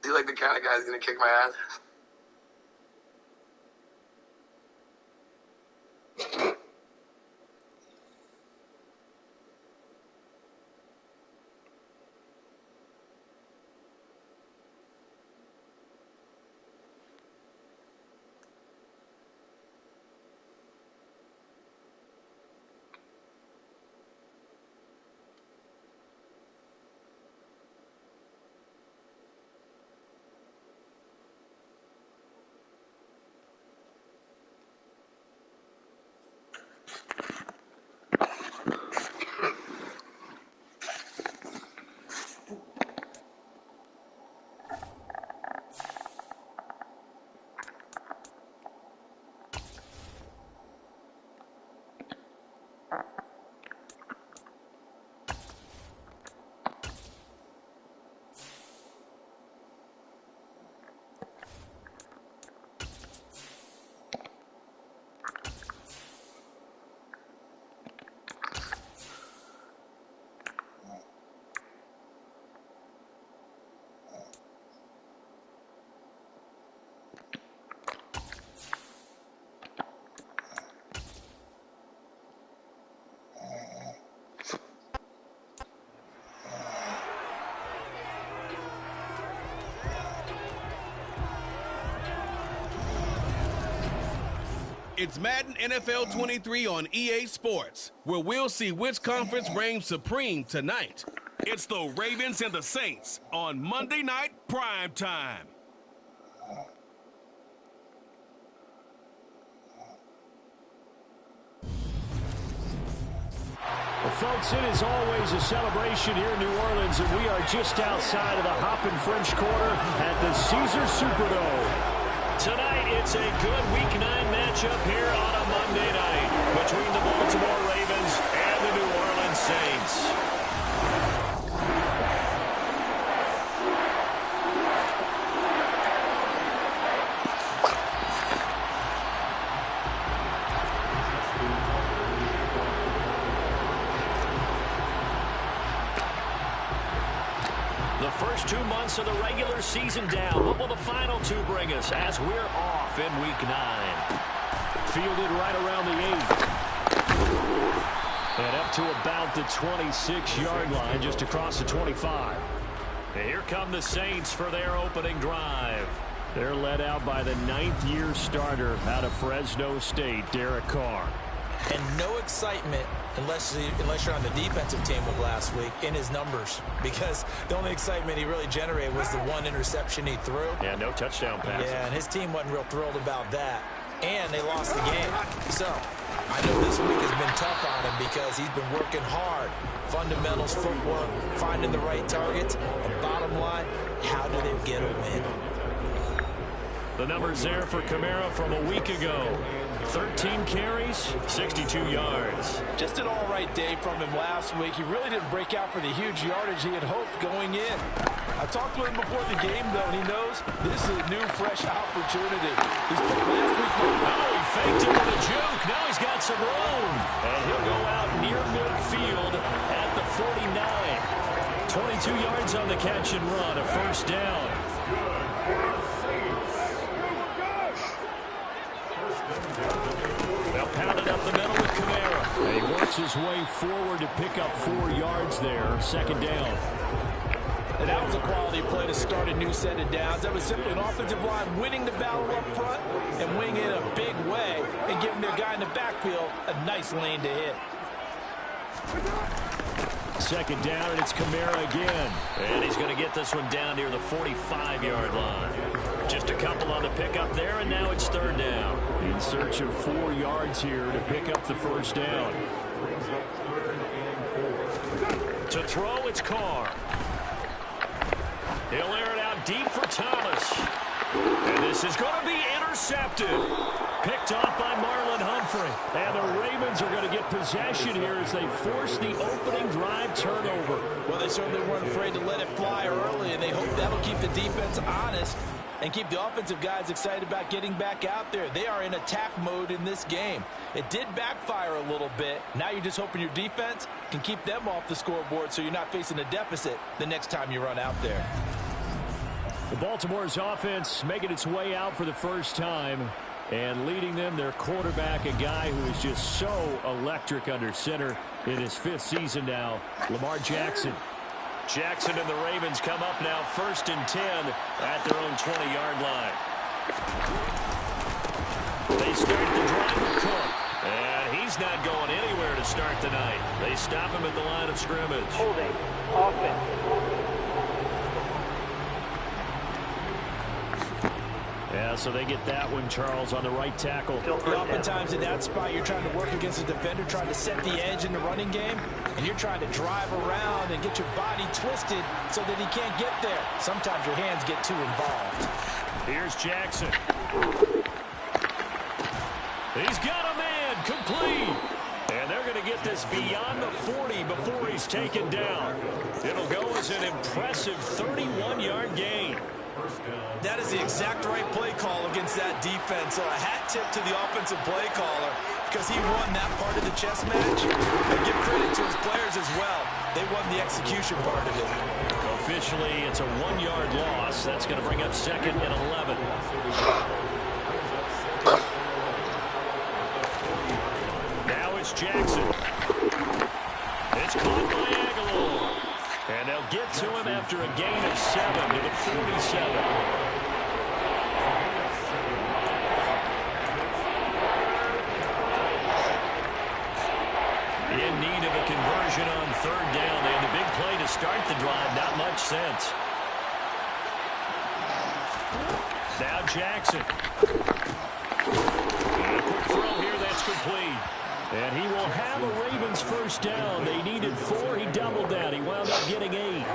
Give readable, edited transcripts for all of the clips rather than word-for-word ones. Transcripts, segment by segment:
He's like the kind of guy who's gonna kick my ass. It's Madden NFL 23 on EA Sports, where we'll see which conference reigns supreme tonight. It's the Ravens and the Saints on Monday Night Prime Time. Well, folks, it is always a celebration here in New Orleans, and we are just outside of the Hoppin' French Quarter at the Caesars Superdome. Tonight, it's a good Week 9 matchup here on a Monday night between the Baltimore Ravens and the New Orleans Saints. The first 2 months of the regular season down. What will the final 2 bring us as we're off in Week 9? Fielded right around the 8. And up to about the 26-yard line, just across the 25. And here come the Saints for their opening drive. They're led out by the 9th-year starter out of Fresno State, Derek Carr. And no excitement unless you're on the defensive team of last week in his numbers, because the only excitement he really generated was the one interception he threw. Yeah, no touchdown passes. Yeah, and his team wasn't real thrilled about that. And they lost the game. So I know this week has been tough on him because he's been working hard. Fundamentals, footwork, finding the right targets. And bottom line, how do they get a win? The numbers there for Kamara from a week ago. 13 carries, 62 yards. Just an all-right day from him last week. He really didn't break out for the huge yardage he had hoped going in. I talked to him before the game, though, and he knows this is a new, fresh opportunity. He's played last week. Oh, he faked it with a juke. Now he's got some room. And he'll go out near midfield at the 49. 22 yards on the catch and run, a first down. They'll pound it up the middle with Kamara. And he works his way forward to pick up 4 yards there. Second down. And that was a quality play to start a new set of downs. That was simply an offensive line winning the battle up front and winning it in a big way and giving their guy in the backfield a nice lane to hit. Second down, and it's Kamara again. And he's going to get this one down near the 45-yard line. Just a couple on the pickup there, and now it's third down. In search of 4 yards here to pick up the first down. To throw, it's Carr. He'll air it out deep for Thomas. And this is going to be intercepted. Picked off by Marlon Humphrey. And the Ravens are going to get possession here as they force the opening drive turnover. Well, they certainly weren't afraid to let it fly early, and they hope that'll keep the defense honest and keep the offensive guys excited about getting back out there. They are in attack mode in this game. It did backfire a little bit. Now you're just hoping your defense can keep them off the scoreboard so you're not facing a deficit the next time you run out there. The Baltimore's offense making its way out for the first time. And leading them, their quarterback, a guy who is just so electric under center in his 5th season now, Lamar Jackson. Jackson and the Ravens come up now 1st and 10 at their own 20-yard line. They start the drive with Cook. And he's not going anywhere to start the night. They stop him at the line of scrimmage. Holding. Offense. Yeah, so they get that one, Charles, on the right tackle. Oftentimes in that spot, you're trying to work against a defender, trying to set the edge in the running game, and you're trying to drive around and get your body twisted so that he can't get there. Sometimes your hands get too involved. Here's Jackson. He's got a man, complete. And they're going to get this beyond the 40 before he's taken down. It'll go as an impressive 31-yard gain. That is the exact right play call against that defense. So a hat tip to the offensive play caller because he won that part of the chess match. And give credit to his players as well. They won the execution part of it. Officially, it's a 1-yard loss. That's going to bring up 2nd and 11. Now it's Jackson. It's caught by Aguilar. And they'll get to him after a gain of 7 to the 47. In need of a conversion on 3rd down. They had a big play to start the drive. Not much sense. Now Jackson. And a quick throw here that's complete. And he will have a Ravens first down. They needed 4. He doubled that. He wound up getting 8.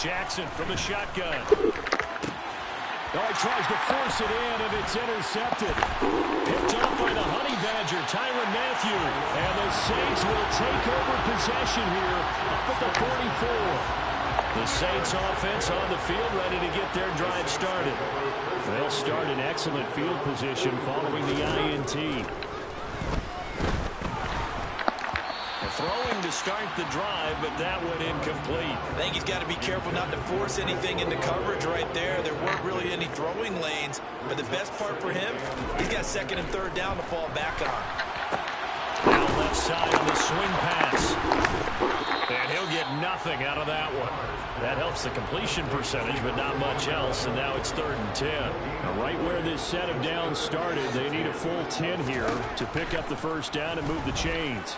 Jackson from the shotgun. Oh, he tries to force it in, and it's intercepted. Picked up by the Honey Badger, Tyrann Mathieu. And the Saints will take over possession here up at the 44. The Saints offense on the field, ready to get their drive started. They'll start in excellent field position following the INT. Throwing to start the drive, but that went incomplete. I think he's got to be careful not to force anything into coverage right there. There weren't really any throwing lanes, but the best part for him, he's got second and third down to fall back on. Now left side on the swing pass. And he'll get nothing out of that one. That helps the completion percentage, but not much else, and now it's 3rd and 10. Now right where this set of downs started, they need a full 10 here to pick up the first down and move the chains.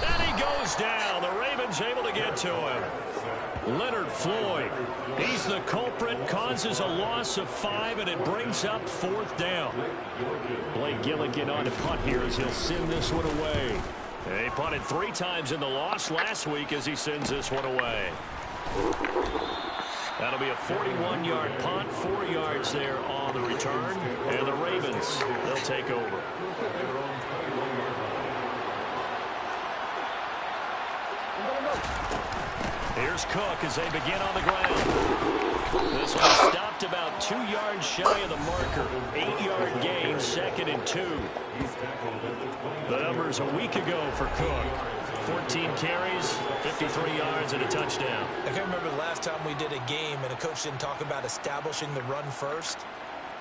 And he goes down. The Ravens able to get to him. Leonard Floyd, he's the culprit, causes a loss of 5, and it brings up 4th down. Blake Gilligan on to punt here as he'll send this one away. He punted 3 times in the loss last week as he sends this one away. That'll be a 41-yard punt, 4 yards there on the return, and the Ravens, they'll take over. Here's Cook as they begin on the ground. This one stopped about 2 yards shy of the marker. 8-yard gain, 2nd and 2. The numbers a week ago for Cook. 14 carries, 53 yards, and a touchdown. I can't remember the last time we did a game and a coach didn't talk about establishing the run first.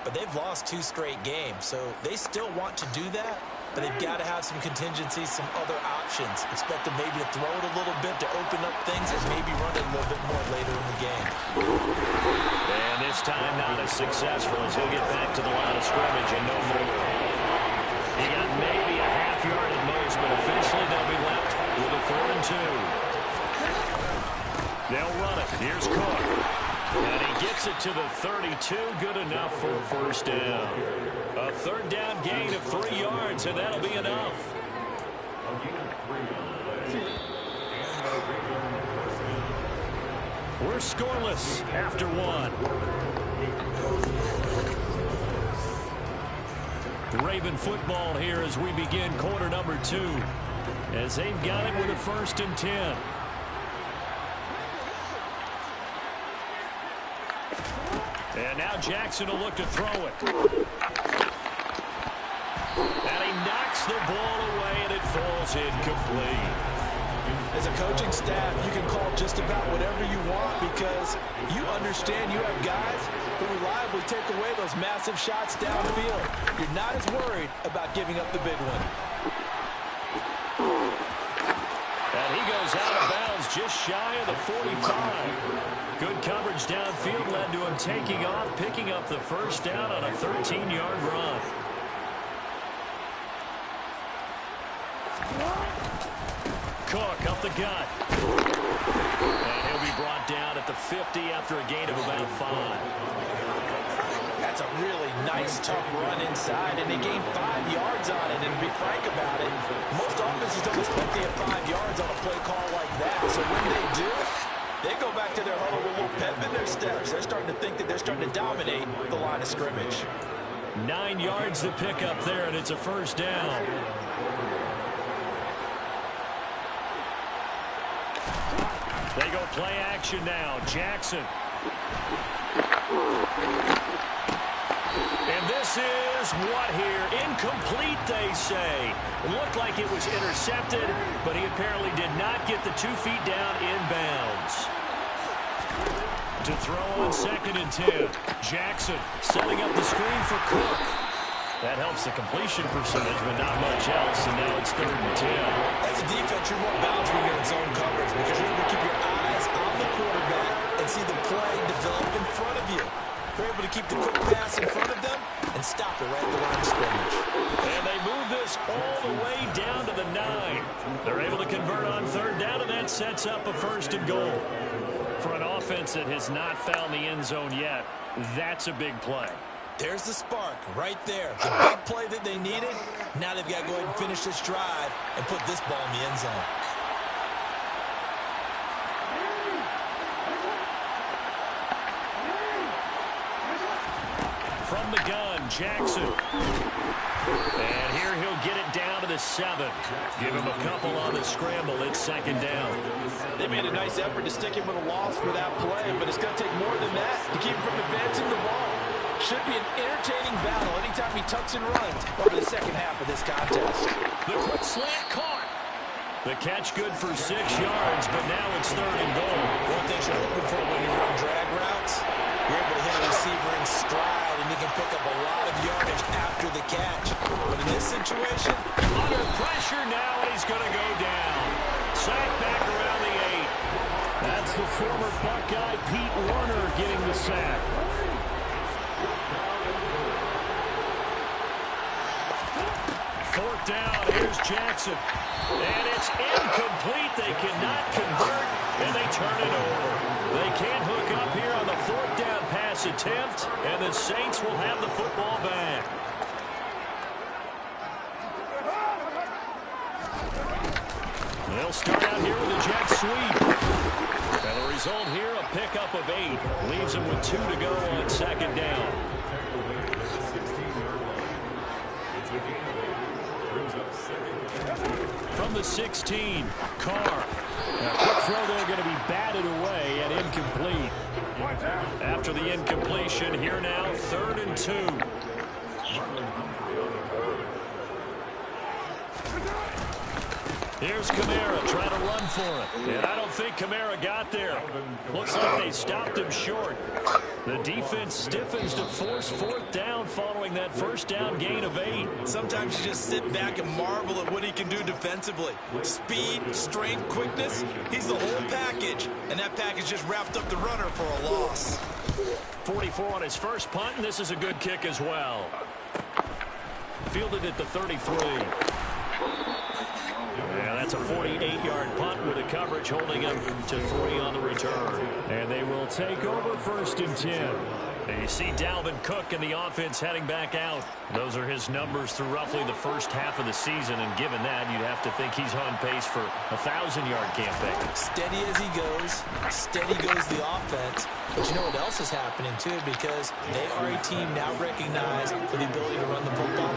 But they've lost 2 straight games, so they still want to do that. But they've got to have some contingencies, some other options. Expect them maybe to throw it a little bit to open up things and maybe run it a little bit more later in the game. And this time not as successful as he'll get back to the line of scrimmage and no more. He got maybe a half yard at most, but officially they'll be left with a 4th and 2. They'll run it. Here's Cook. And he gets it to the 32. Good enough for a first down. A 3rd down gain of 3 yards, and that'll be enough. We're scoreless after 1. Raven football here as we begin quarter number 2. As they've got it with a 1st and 10. And now Jackson will look to throw it. And he knocks the ball away, and it falls incomplete. As a coaching staff, you can call just about whatever you want because you understand you have guys who reliably take away those massive shots downfield. You're not as worried about giving up the big one. And he goes out of bounds just shy of the 45. Good coverage downfield led to him taking off, picking up the first down on a 13-yard run. Cook up the gut. And he'll be brought down at the 50 after a gain of about 5. That's a really nice, tough run inside, and they gained 5 yards on it. And to be frank about it, most offenses don't expect to get 5 yards on a play call like that. So when they do, they go back to their huddle with a little pep in their steps. They're starting to think that they're starting to dominate the line of scrimmage. 9 yards to pick up there, and it's a first down. They go play action now. Jackson. And this is what here? Incomplete, they say. It looked like it was intercepted, but he apparently did not get the 2 feet down inbounds. To throw on 2nd and 10. Jackson setting up the screen for Cook. That helps the completion percentage, but not much else, and now it's 3rd and 10. As a defense, you're more balanced when you're in zone coverage because you're able to keep your eyes on the quarterback and see the play develop in front of you. They're able to keep the quick pass in front of them and stop it right at the line of scrimmage. And they move this all the way down to the 9. They're able to convert on 3rd down, and that sets up a 1st and goal. For an offense that has not found the end zone yet, that's a big play. There's the spark right there. The big play that they needed. Now they've got to go ahead and finish this drive and put this ball in the end zone. From the gun, Jackson. And here he'll get it down to the 7. Give him a couple on the scramble. It's 2nd down. They made a nice effort to stick him with a loss for that play, but it's going to take more than that to keep him from advancing the ball. Should be an entertaining battle anytime he tucks and runs over the second half of this contest. The quick slant caught. The catch good for 6 yards, but now it's 3rd and goal. One thing you're looking for when you run drag routes, you're able to hit a receiver in stride, and you can pick up a lot of yardage after the catch. But in this situation, under pressure now, and he's going to go down. Sacked back around the 8. That's the former Buckeye Pete Werner getting the sack. Fourth down, here's Jackson. And it's incomplete. They cannot convert, and they turn it over. They can't hook up here on the 4th down pass attempt, and the Saints will have the football back. They'll start out here with a jet sweep. And the result here, a pickup of 8. Leaves them with 2 to go on 2nd down. From the 16, Carr. A quick throw there going to be batted away and incomplete. After the incompletion, here now, 3rd and 2. Here's Kamara trying to run for it. And I don't think Kamara got there. Looks like they stopped him short. The defense stiffens to force 4th down following that 1st down gain of 8. Sometimes you just sit back and marvel at what he can do defensively. Speed, strength, quickness, he's the whole package. And that package just wrapped up the runner for a loss. 44 on his first punt, and this is a good kick as well. Fielded at the 33. Yeah, that's a 48-yard punt with a coverage holding him to 3 on the return. And they will take over 1st and 10. And you see Dalvin Cook and the offense heading back out. Those are his numbers through roughly the first half of the season. And given that, you'd have to think he's on pace for a 1,000-yard campaign. Steady as he goes. Steady goes the offense. But you know what else is happening, too? Because they are a team now recognized for the ability to run the football.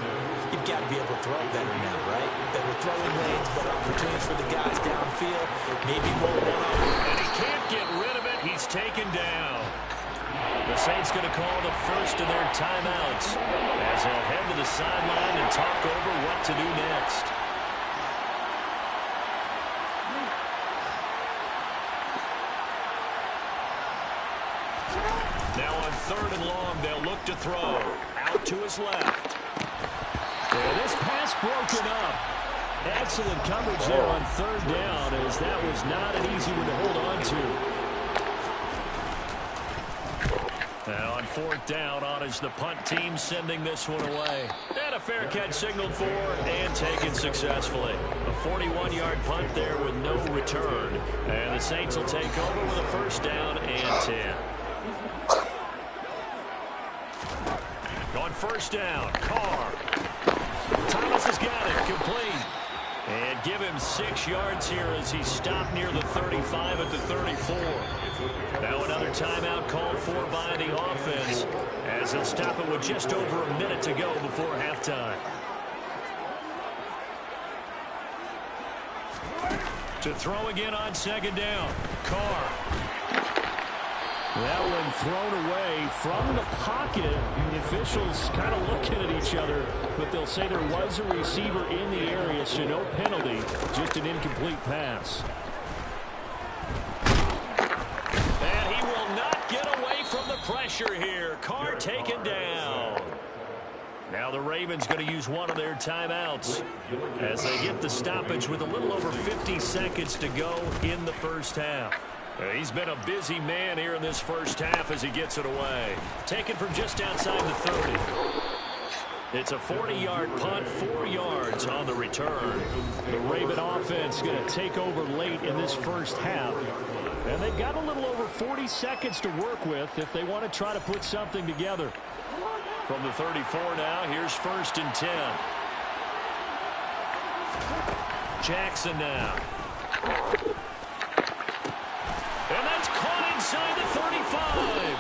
You've got to be able to throw better now, right? Better throwing lanes, better opportunities for the guys downfield. Maybe more one-on-one. And he can't get rid of it. He's taken down. The Saints going to call the first of their timeouts as they'll head to the sideline and talk over what to do next. Now on 3rd and long, they'll look to throw. Out to his left. And this pass broken up. Excellent coverage there on 3rd down, as that was not an easy one to hold on to. Now on 4th down, on is the punt team sending this one away. And a fair catch signaled for and taken successfully. A 41-yard punt there with no return. And the Saints will take over with a 1st down and 10. On 1st down, Carr. Thomas has got it, complete. And give him 6 yards here as he stopped near the 35 at the 34. Now another timeout called for by the offense as they'll stop it with just over a minute to go before halftime. To throw again on 2nd down, Carr. That one thrown away from the pocket. The officials kind of looking at each other, but they'll say there was a receiver in the area, so no penalty, just an incomplete pass. And he will not get away from the pressure here. Carr taken down. Now the Ravens going to use one of their timeouts as they get the stoppage with a little over 50 seconds to go in the first half. He's been a busy man here in this first half as he gets it away. Taken from just outside the 30. It's a 40-yard punt, 4 yards on the return. The Raven offense going to take over late in this first half. And they've got a little over 40 seconds to work with if they want to try to put something together. From the 34 now, here's 1st and 10. Jackson now. And that's caught inside the 35.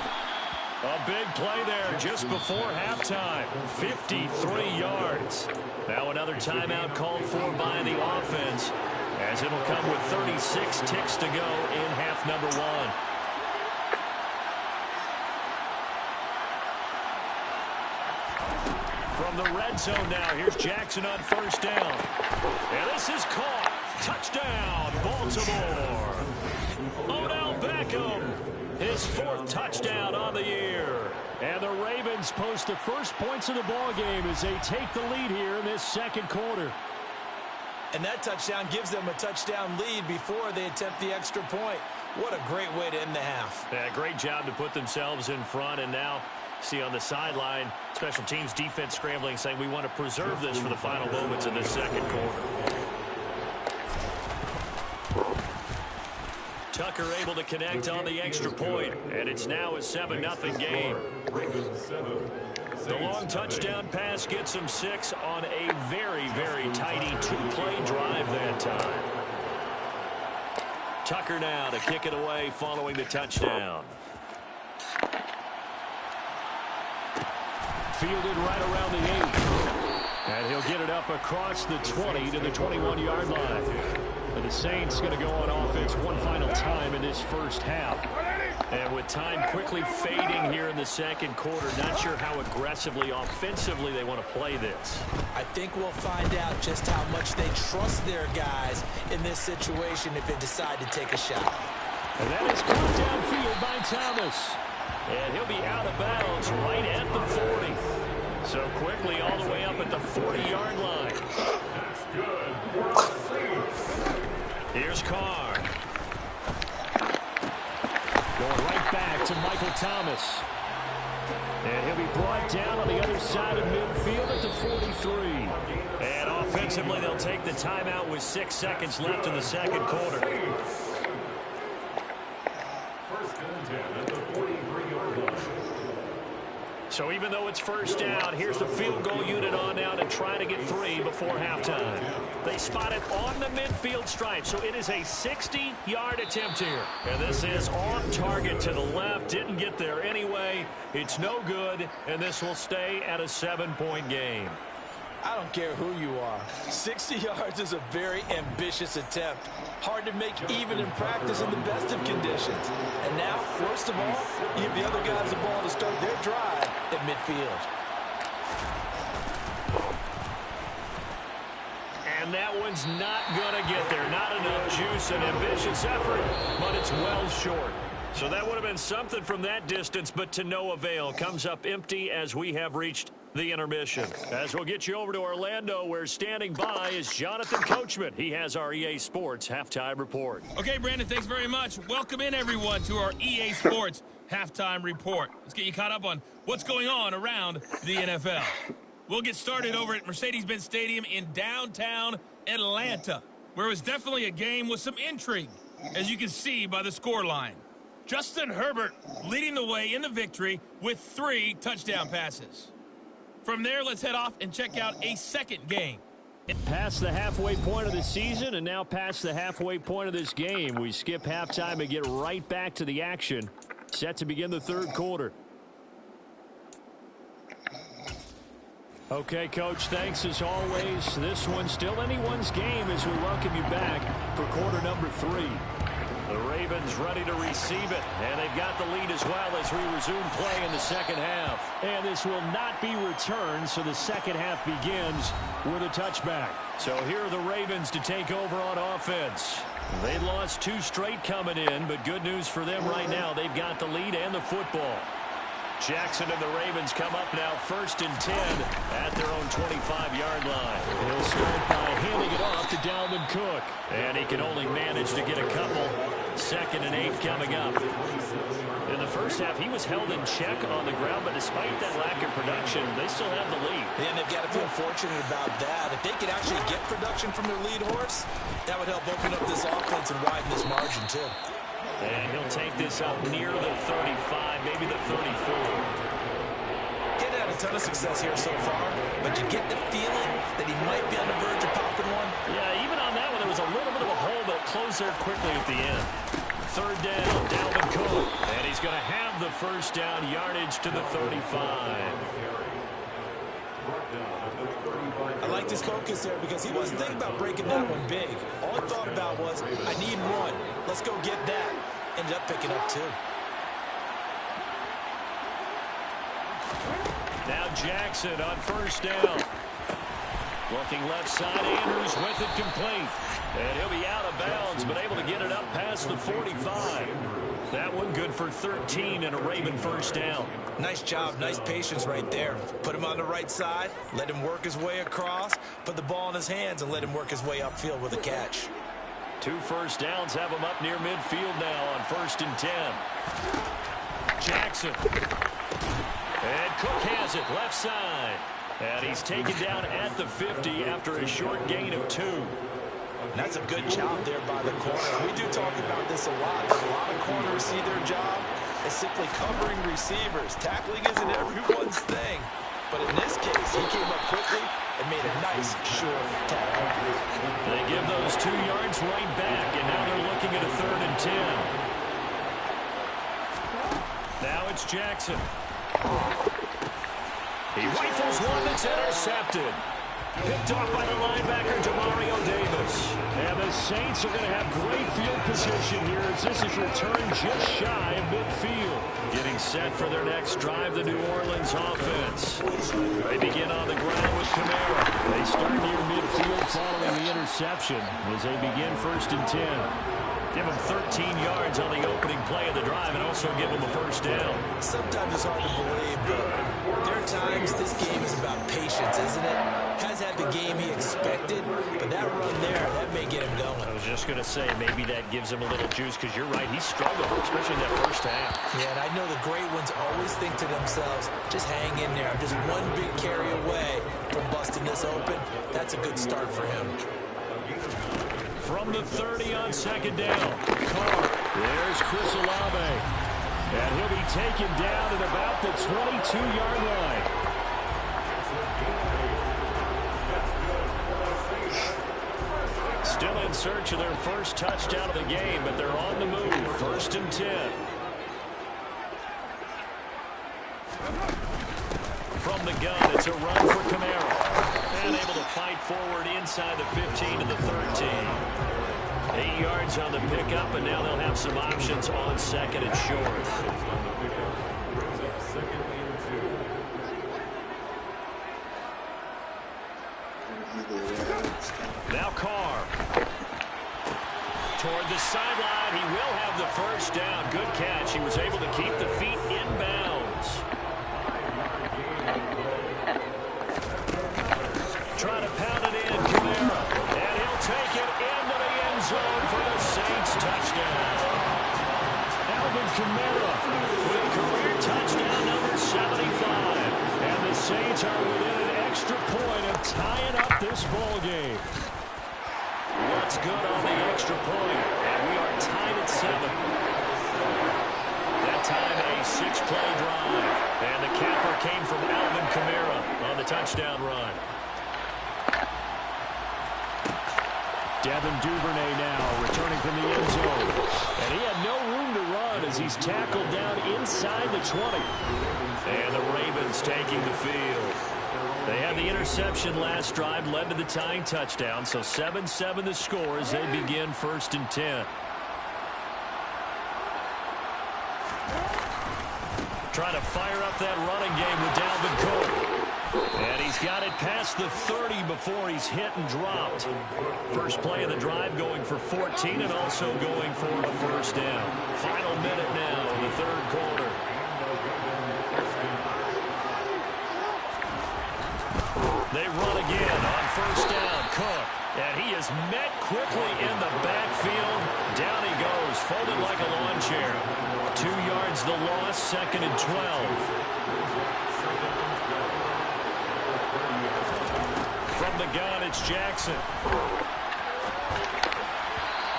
A big play there just before halftime. 53 yards. Now another timeout called for by the offense, as it'll come with 36 ticks to go in half number 1. the red zone now. Here's Jackson on first down. And this is caught. Touchdown, Baltimore. Odell Beckham, his 4th touchdown on the year. And the Ravens post the first points of the ball game as they take the lead here in this second quarter. And that touchdown gives them a touchdown lead before they attempt the extra point. What a great way to end the half. Yeah, great job to put themselves in front. And now, see on the sideline, special teams defense scrambling, saying we want to preserve this for the final moments of this second quarter. Tucker able to connect on the extra point, and it's now a 7-0 game. The long touchdown pass gets them 6 on a very, very tidy 2-play drive that time. Tucker now to kick it away following the touchdown. Fielded right around the 8. And he'll get it up across the 20 to the 21-yard line. And the Saints going to go on offense one final time in this first half. And with time quickly fading here in the second quarter, not sure how aggressively, offensively they want to play this. I think we'll find out just how much they trust their guys in this situation if they decide to take a shot. And that is caught downfield by Thomas. And he'll be out of bounds right at the 40. So quickly all the way up at the 40-yard line. That's good. Here's Carr. Going right back to Michael Thomas. And he'll be brought down on the other side of midfield at the 43. And offensively, they'll take the timeout with 6 seconds left in the second quarter. So even though it's first down, here's the field goal unit on now to try to get 3 before halftime. They spot it on the midfield stripe, so it is a 60-yard attempt here. And this is on target to the left. Didn't get there anyway. It's no good, and this will stay at a 7-point game. I don't care who you are. 60 yards is a very ambitious attempt. Hard to make even in practice in the best of conditions. And now, worst of all, you give the other guys the ball to start their drive at midfield. And that one's not going to get there. Not enough juice, an ambitious effort, but it's well short. So that would have been something from that distance, but to no avail. Comes up empty as we have reached the intermission. As we'll get you over to Orlando, where standing by is Jonathan Coachman. He has our EA Sports Halftime Report. Okay, Brandon, thanks very much. Welcome in, everyone, to our EA Sports Halftime Report. Let's get you caught up on what's going on around the NFL. We'll get started over at Mercedes-Benz Stadium in downtown Atlanta, where it was definitely a game with some intrigue, as you can see by the scoreline. Justin Herbert leading the way in the victory with 3 touchdown passes. From there, let's head off and check out a second game. Past the halfway point of the season and now past the halfway point of this game. We skip halftime and get right back to the action. Set to begin the third quarter. Okay, Coach, thanks as always. This one's still anyone's game as we welcome you back for quarter number 3. The Ravens ready to receive it, and they've got the lead as well as we resume play in the second half. And this will not be returned, so the second half begins with a touchback. So here are the Ravens to take over on offense. They lost 2 straight coming in, but good news for them right now. They've got the lead and the football. Jackson and the Ravens come up now 1st and 10 at their own 25-yard line. He'll start by handing it off to Dalvin Cook. And he can only manage to get a couple. 2nd and 8 coming up. In the first half, he was held in check on the ground, but despite that lack of production, they still have the lead. And they've got to feel fortunate about that. If they could actually get production from their lead horse, that would help open up this offense and widen this margin, too. And he'll take this up near the 35, maybe the 34. He's had a ton of success here so far, but you get the feeling that he might be on the verge of popping one. Yeah, even on that one, there was a little bit of a hole, but it closed there quickly at the end. 3rd down, Dalvin Cook. And he's going to have the first down, yardage to the 35. I liked his focus there because he wasn't thinking about breaking that one big. All he thought about was, I need 1. Let's go get that. Ended up picking up 2. Now Jackson on first down. Looking left side, Andrews with it complete. And he'll be out of bounds, but able to get it up past the 45. That one good for 13 and a Raven first down. Nice job, nice patience right there. Put him on the right side, let him work his way across, put the ball in his hands, and let him work his way upfield with a catch. 2 first downs have him up near midfield now on 1st and 10. Jackson. And Cook has it left side. And he's taken down at the 50 after a short gain of 2. That's a good job there by the corner. We do talk about this a lot. A lot of corners see their job as simply covering receivers. Tackling isn't everyone's thing. But in this case, he came up quickly and made a nice, short tackle. They give those 2 yards right back, and now they're looking at a 3rd and 10. Now it's Jackson. He rifles one that's intercepted. Picked off by the linebacker, Demario Davis. And the Saints are going to have great field position here as this is returned just shy of midfield. Getting set for their next drive, the New Orleans offense. They begin on the ground with Kamara. They start near midfield following the interception as they begin 1st and 10. Give them 13 yards on the opening play of the drive and also give them a first down. Sometimes it's hard to believe, but there are times this game is about patience, isn't it? Has had the game he expected, but that run there, that may get him going. I was just going to say, maybe that gives him a little juice because you're right, he struggled, especially in that first half. Yeah, and I know the great ones always think to themselves, just hang in there. I'm just one big carry away from busting this open. That's a good start for him. From the 30 on 2nd down. Carr. There's Chris Olave. And he'll be taken down at about the 22-yard line. Still in search of their first touchdown of the game, but they're on the move. 1st and 10. From the gun, it's a run for Kamara. And able to fight forward inside the 15 to the 13. 8 yards on the pickup, and now they'll have some options on 2nd and short. Now Carr. Toward the sideline, he will have the first down. Good catch. He was able to keep the feet in bounds. Trying to pound it in, Kamara. And he'll take it into the end zone for the Saints touchdown. Alvin Kamara with career touchdown number 75. And the Saints are within an extra point of tying up this ball game. What's good on the extra point? And we are tied at 7. That time a 6-play drive. And the capper came from Alvin Kamara on the touchdown run. Devin Duvernay now returning from the end zone. And he had no room to run as he's tackled down inside the 20. And the Ravens taking the field. They had the interception last drive, led to the tying touchdown. So 7-7 the score as they begin 1st and 10. Trying to fire up that running game with Dalvin Cook. And he's got it past the 30 before he's hit and dropped. First play of the drive going for 14 and also going for a first down. Final minute now in the 3rd quarter. They run again on first down. Cook. And he is met quickly in the backfield. Down he goes, folded like a lawn chair. 2 yards the loss, 2nd and 12. From the gun, it's Jackson.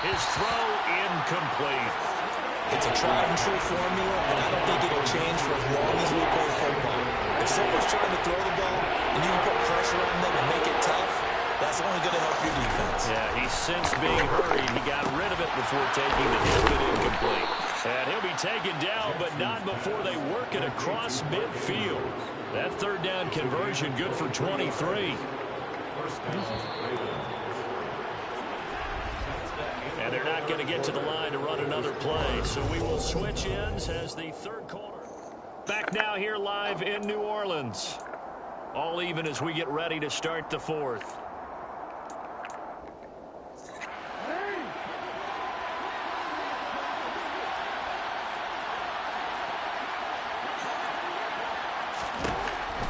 His throw incomplete. It's a tried and true formula, and I don't think it'll change for as long as we play football. If someone's trying to throw the ball and you can put pressure on them and make it tough, that's only going to help your defense. Yeah, he's sensed being hurried. He got rid of it before taking the hit, but incomplete. And he'll be taken down, but not before they work it across midfield. That 3rd down conversion good for 23. And they're not going to get to the line to run another play, so we will switch ends as the 3rd quarter. Back now here live in New Orleans. All even as we get ready to start the fourth.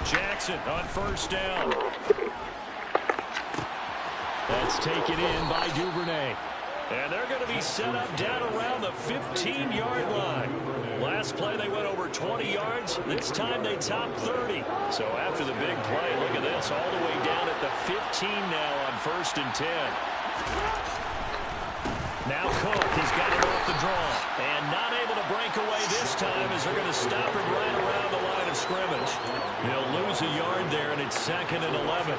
Jackson on first down. That's taken in by Duvernay. And they're going to be set up down around the 15-yard line. Last play, they went over 20 yards. This time, they topped 30. So after the big play, look at this, all the way down at the 15 now on 1st and 10. Now Cook, he's got it off the draw. And not able to break away this time as they're going to stop him right around the line of scrimmage. He'll lose a yard there, and it's 2nd and 11.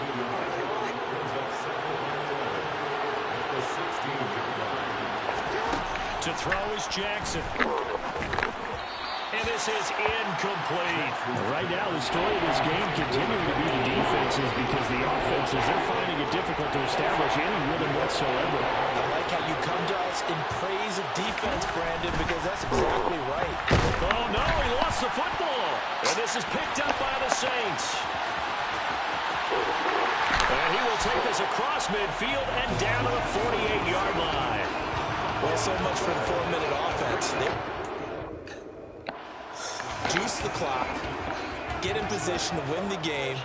To throw is Jackson. And this is incomplete. Right now, the story of this game continuing to be the defenses because the offenses, they're finding it difficult to establish any rhythm whatsoever. I like how you come to us in praise of defense, Brandon, because that's exactly right. Oh, no, he lost the football. And this is picked up by the Saints. And he will take this across midfield and down to the 48-yard line. Well, so much for the 4-minute offense. They juice the clock, get in position to win the game,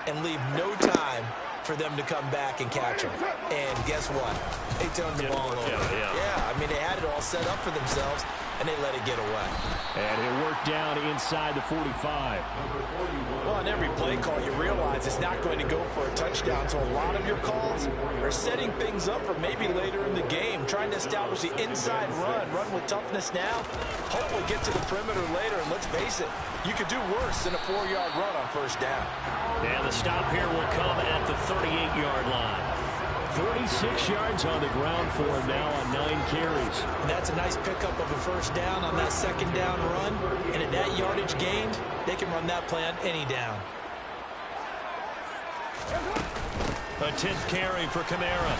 and leave no time for them to come back and catch them. And guess what? They turned the ball over. Yeah, I mean, they had it all set up for themselves, and they let it get away. And it worked down inside the 45. Well, on every play call, you realize it's not going to go for a touchdown, so a lot of your calls are setting things up for maybe later in the game, trying to establish the inside run with toughness now, hopefully get to the perimeter later, and let's face it, you could do worse than a 4-yard run on 1st down. And the stop here will come at the 38-yard line. 36 yards on the ground for him now on 9 carries. And that's a nice pickup of a 1st down on that 2nd down run. And at that yardage gained, they can run that play on any down. A 10th carry for Kamara.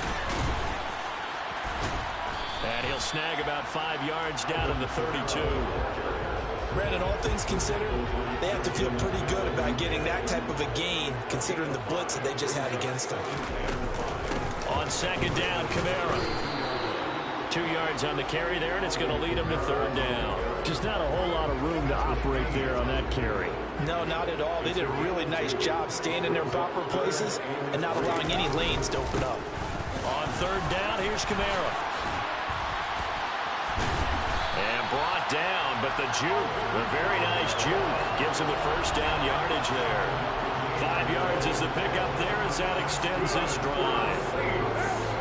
And he'll snag about 5 yards down in the 32. Brandon, all things considered, they have to feel pretty good about getting that type of a gain, considering the blitz that they just had against them. On 2nd down, Kamara. 2 yards on the carry there, and it's going to lead him to 3rd down. Just not a whole lot of room to operate there on that carry. No, not at all. They did a really nice job staying in their proper places and not allowing any lanes to open up. On 3rd down, here's Kamara. And brought down, but the juke, a very nice juke, gives him the 1st down yardage there. 5 yards is the pickup there as that extends this drive.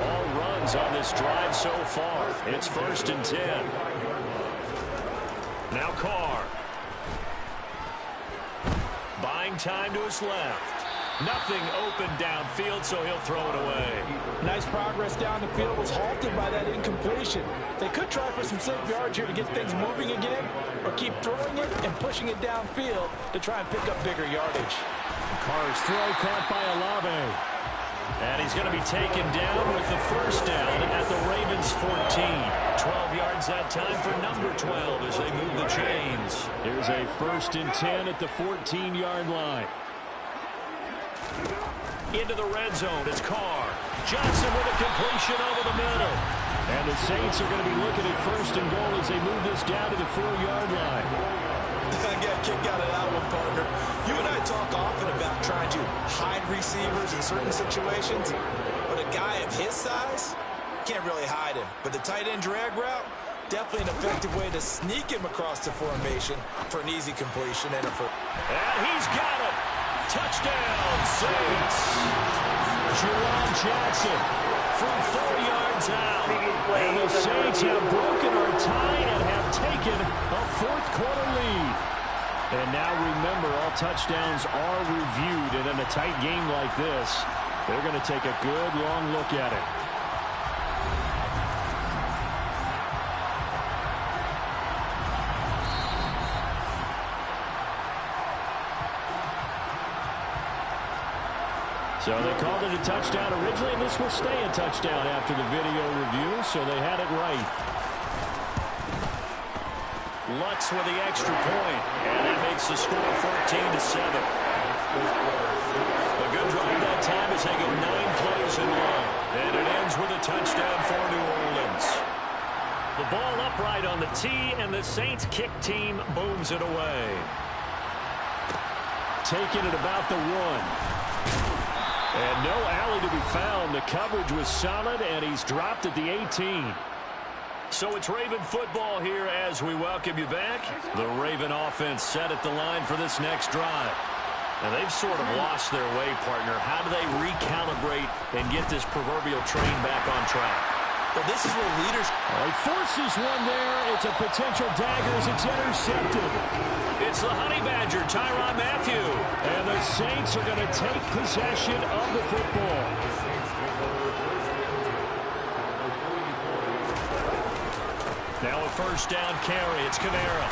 All runs on this drive so far. It's 1st and 10. Now Carr. Buying time to his left. Nothing open downfield, so he'll throw it away. Nice progress down the field, was halted by that incompletion. They could try for some safe yards here to get things moving again, or keep throwing it and pushing it downfield to try and pick up bigger yardage. Carr's throw caught by Olave. And he's going to be taken down with the 1st down at the Ravens 14. 12 yards that time for number 12 as they move the chains. Here's a 1st and 10 at the 14-yard line. Into the red zone, it's Carr. Johnson with a completion over the middle. And the Saints are going to be looking at 1st and goal as they move this down to the 4-yard line. I got a kick out of that one, partner. You and I talk often about trying to hide receivers in certain situations, but a guy of his size can't really hide him. But the tight end drag route, definitely an effective way to sneak him across the formation for an easy completion. And he's got him. Touchdown, Saints. Jerome Jackson from 4 yards out. And the Saints have broken our tie and have taken a 4th quarter lead. And now remember, all touchdowns are reviewed. And in a tight game like this, they're going to take a good long look at it. So they called it a touchdown originally, and this will stay a touchdown after the video review, so they had it right. Lutz with the extra point, and that makes the score 14-7. A good drive that time as they go 9 plays in one, and it ends with a touchdown for New Orleans. The ball upright on the tee, and the Saints kick team booms it away. Taking it about the 1. And no alley to be found. The coverage was solid, and he's dropped at the 18. So it's Raven football here as we welcome you back. The Raven offense set at the line for this next drive. Now, they've sort of lost their way, partner. How do they recalibrate and get this proverbial train back on track? Well, this is where leaders... He forces one there. It's a potential dagger as it's intercepted. It's the Honey Badger, Tyrann Mathieu. And the Saints are going to take possession of the football. Now a first down carry. It's Kamara.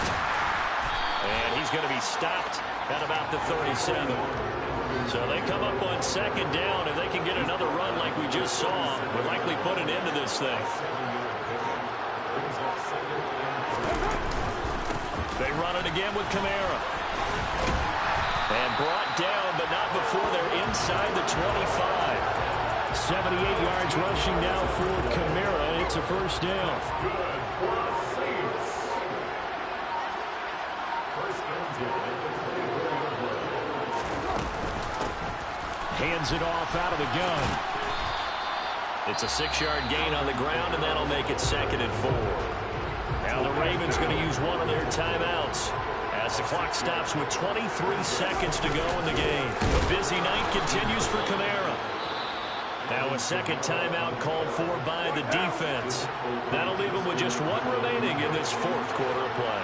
And he's going to be stopped at about the 37. So they come up on second down. If they can get another run like we just saw, we'll likely put an end to this thing. They run it again with Kamara. And brought down, but not before they're inside the 25. 78 yards rushing now for Kamara. It's a first down. Hands it off out of the gun. It's a 6-yard gain on the ground, and that'll make it 2nd and 4. Now the Ravens going to use one of their timeouts as the clock stops with 23 seconds to go in the game. A busy night continues for Kamara. Now a second timeout called for by the defense. That'll leave him with just one remaining in this 4th quarter of play.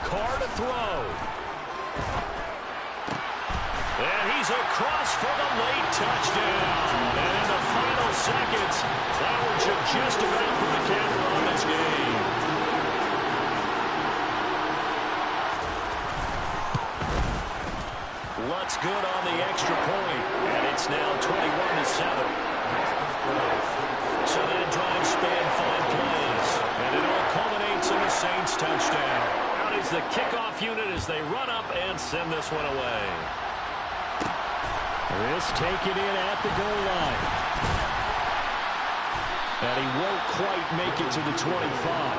Carr to throw. And he's across for the late touchdown. And in the final seconds, Flowers should just about put the camera on this game. Lutz good on the extra point. And it's now 21-7. So that drive span 5 plays. And it all culminates in a Saints touchdown. Out is the kickoff unit as they run up and send this one away. This taken in at the goal line. And he won't quite make it to the 25.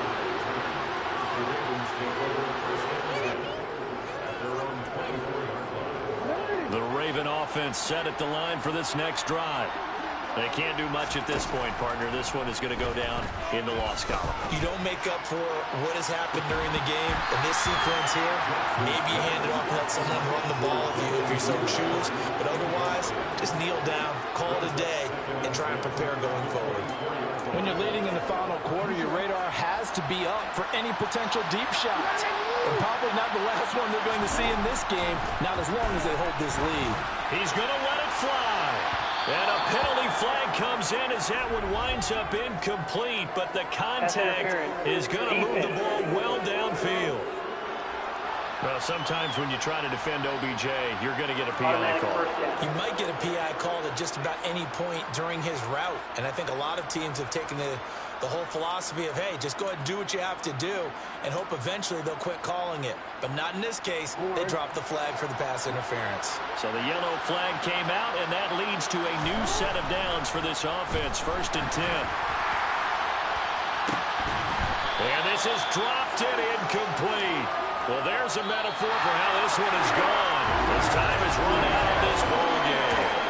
The Raven offense set at the line for this next drive. They can't do much at this point, partner. This one is going to go down in the loss column. You don't make up for what has happened during the game. In this sequence here, maybe you hand it off and let someone run the ball if you so choose. But otherwise, just kneel down, call it a day, and try and prepare going forward. When you're leading in the final quarter, your radar has to be up for any potential deep shots. And probably not the last one they're going to see in this game, not as long as they hold this lead. He's going to let it fly. And a penalty flag comes in as that one winds up incomplete, but the contact is going to move the ball well downfield. Well, sometimes when you try to defend OBJ, you're going to get a PI call. You might get a PI call at just about any point during his route. And I think a lot of teams have taken the whole philosophy of, hey, just go ahead and do what you have to do and hope eventually they'll quit calling it. But not in this case. They dropped the flag for the pass interference. So the yellow flag came out, and that leads to a new set of downs for this offense. 1st and 10. And this is dropped and incomplete. Well, there's a metaphor for how this one is gone. As time is run out of this ball game.